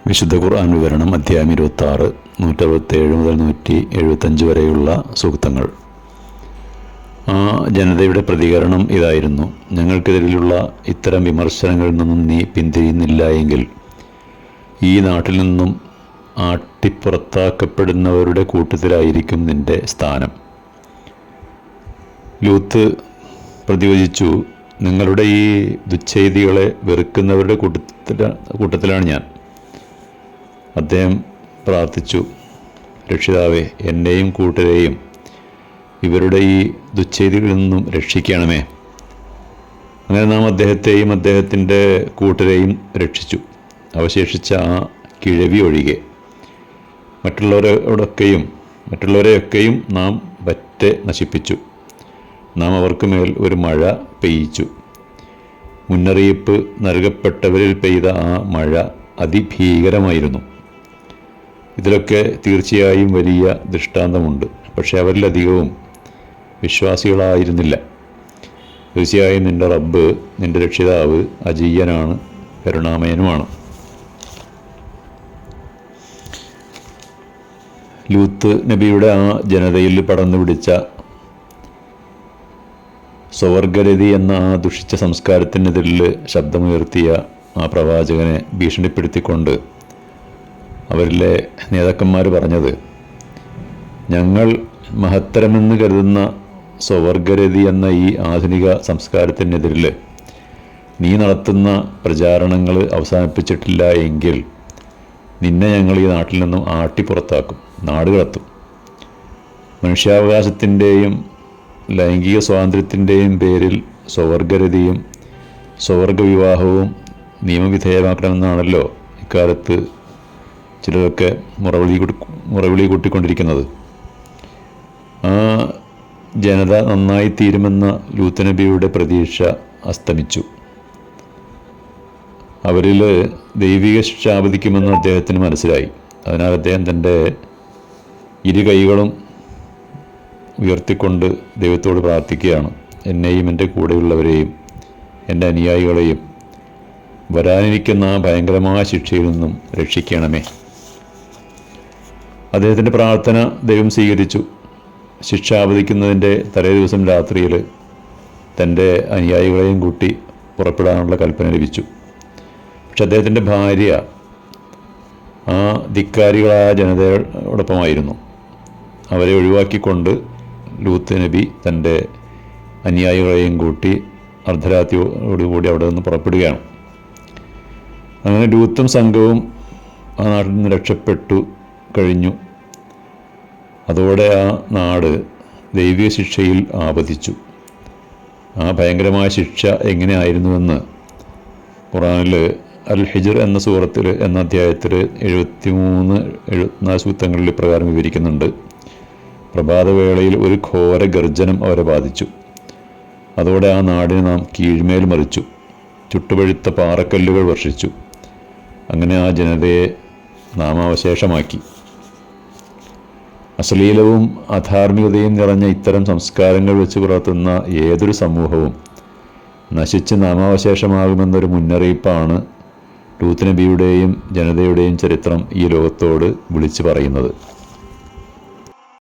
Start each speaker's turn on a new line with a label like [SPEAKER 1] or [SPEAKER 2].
[SPEAKER 1] വിശുദ്ധ ഖുർആൻ വിവരണം അധ്യായം 26 167 മുതൽ 175 വരെയുള്ള സൂക്തങ്ങൾ. ആ ജനതയുടെ പ്രതികരണം ഇതായിരുന്നു: ഞങ്ങൾക്കെതിരെയുള്ള ഇത്തരം വിമർശനങ്ങളിൽ നിന്നും നീ പിന്തിരിയുന്നില്ല എങ്കിൽ ഈ നാട്ടിൽ നിന്നും ആട്ടിപ്പുറത്താക്കപ്പെടുന്നവരുടെ കൂട്ടത്തിലായിരിക്കും നിന്റെ സ്ഥാനം. ലൂത്ത് പ്രതിവചിച്ചു: നിങ്ങളുടെ ഈ ദുശ്ചെയ്തികളെ വെറുക്കുന്നവരുടെ കൂട്ടത്തിലാണ് ഞാൻ. അദ്ദേഹം പ്രാർത്ഥിച്ചു: രക്ഷിതാവേ, എന്നെയും കൂട്ടരെയും ഇവരുടെ ഈ ദുശ്ചെയ്തികളിൽ നിന്നും രക്ഷിക്കണമേ. അങ്ങനെ നാം അദ്ദേഹത്തെയും അദ്ദേഹത്തിൻ്റെ കൂട്ടരെയും രക്ഷിച്ചു. അവശേഷിച്ച ആ കിഴവി ഒഴികെ മറ്റുള്ളവരെയൊക്കെയും നാം വറ്റെ നശിപ്പിച്ചു. നാം അവർക്ക് മേൽ ഒരു മഴ പെയ്യിച്ചു. മുന്നറിയിപ്പ് നൽകപ്പെട്ടവരിൽ പെയ്ത ആ മഴ അതിഭീകരമായിരുന്നു. ഇതിലൊക്കെ തീർച്ചയായും വലിയ ദൃഷ്ടാന്തമുണ്ട്. പക്ഷെ അവരിലധികവും വിശ്വാസികളായിരുന്നില്ല. തീർച്ചയായും നിന്റെ റബ്ബ്, നിന്റെ രക്ഷിതാവ് അജീയനാണ്, കരുണാമയനുമാണ്. ലൂത്ത് നബിയുടെ ആ ജനതയിൽ പടർന്നു പിടിച്ച സ്വവർഗരതി എന്ന ആ ദുഷിച്ച സംസ്കാരത്തിനെതിരിൽ ശബ്ദമുയർത്തിയ ആ പ്രവാചകനെ ഭീഷണിപ്പെടുത്തിക്കൊണ്ട് അവരിലെ നേതാക്കന്മാർ പറഞ്ഞത്: ഞങ്ങൾ മഹത്തരമെന്ന് കരുതുന്ന സ്വവർഗരതി എന്ന ഈ ആധുനിക സംസ്കാരത്തിനെതിരിൽ നീ നടത്തുന്ന പ്രചാരണങ്ങൾ അവസാനിപ്പിച്ചിട്ടില്ല എങ്കിൽ നിന്നെ ഞങ്ങൾ ഈ നാട്ടിൽ നിന്നും ആട്ടിപ്പുറത്താക്കും, നാടുകടത്തും. മനുഷ്യാവകാശത്തിൻ്റെയും ലൈംഗിക സ്വാതന്ത്ര്യത്തിൻ്റെയും പേരിൽ സ്വവർഗരതിയും സ്വവർഗവിവാഹവും നിയമവിധേയമാക്കണമെന്നാണല്ലോ ഇക്കാലത്ത് ചിലരൊക്കെ മുറവിളി കൂട്ടിക്കൊണ്ടിരിക്കുന്നത്. ആ ജനത നന്നായി തീരുമെന്ന ലൂത്ത് നബിയുടെ പ്രതീക്ഷ അസ്തമിച്ചു. അവരിൽ ദൈവിക ശിക്ഷ ആപതിക്കുമെന്ന് അദ്ദേഹത്തിന് മനസ്സിലായി. അതിനാൽ അദ്ദേഹം തൻ്റെ ഇരു കൈകളും ഉയർത്തിക്കൊണ്ട് ദൈവത്തോട് പ്രാർത്ഥിക്കുകയാണ്: എന്നെയും എൻ്റെ കൂടെയുള്ളവരെയും എൻ്റെ അനുയായികളെയും വരാനിരിക്കുന്ന ആ ഭയങ്കരമായ ശിക്ഷയിൽ നിന്നും രക്ഷിക്കണമേ. അദ്ദേഹത്തിൻ്റെ പ്രാർത്ഥന ദൈവം സ്വീകരിച്ചു. ശിക്ഷ ആപതിക്കുന്നതിൻ്റെ തലേ ദിവസം രാത്രിയിൽ തൻ്റെ അനുയായികളെയും കൂട്ടി പുറപ്പെടാനുള്ള കൽപ്പന ലഭിച്ചു. പക്ഷെ അദ്ദേഹത്തിൻ്റെ ഭാര്യ ആ ധിക്കാരികളായ ജനതയോടൊപ്പമായിരുന്നു. അവരെ ഒഴിവാക്കിക്കൊണ്ട് ലൂത്ത് നബി തൻ്റെ അനുയായികളെയും കൂട്ടി അർദ്ധരാത്രിയോടുകൂടി അവിടെ നിന്ന് പുറപ്പെടുകയാണ്. അങ്ങനെ ലൂത്തും സംഘവും ആ നാട്ടിൽ നിന്ന് രക്ഷപ്പെട്ടു കഴിഞ്ഞു. അതോടെ ആ നാട് ദൈവിക ശിക്ഷയിൽ ആപതിച്ചു. ആ ഭയങ്കരമായ ശിക്ഷ എങ്ങനെയായിരുന്നുവെന്ന് ഖുർആനിൽ അൽ ഹിജ്ർ എന്ന സൂറത്തിൽ എന്ന അധ്യായത്തിൽ 73-74 സൂക്തങ്ങളിൽ പ്രകാരം വിവരിക്കുന്നുണ്ട്. പ്രഭാതവേളയിൽ ഒരു ഘോര ഗർജനം അവരെ ബാധിച്ചു. അതോടെ ആ നാടിനെ നാം കീഴ്മേൽ മറിച്ചു, ചുട്ടുപഴുത്ത പാറക്കല്ലുകൾ വർഷിച്ചു. അങ്ങനെ ആ ജനതയെ നാമാവശേഷമാക്കി. അശ്ലീലവും അധാർമികതയും നിറഞ്ഞ ഇത്തരം സംസ്കാരങ്ങൾ വെച്ച് പുലർത്തുന്ന ഏതൊരു സമൂഹവും നശിച്ച് നാമാവശേഷമാകുമെന്നൊരു മുന്നറിയിപ്പാണ് ലൂത്ത് നബിയുടെയും ജനതയുടെയും ചരിത്രം ഈ ലോകത്തോട് വിളിച്ചു പറയുന്നത്.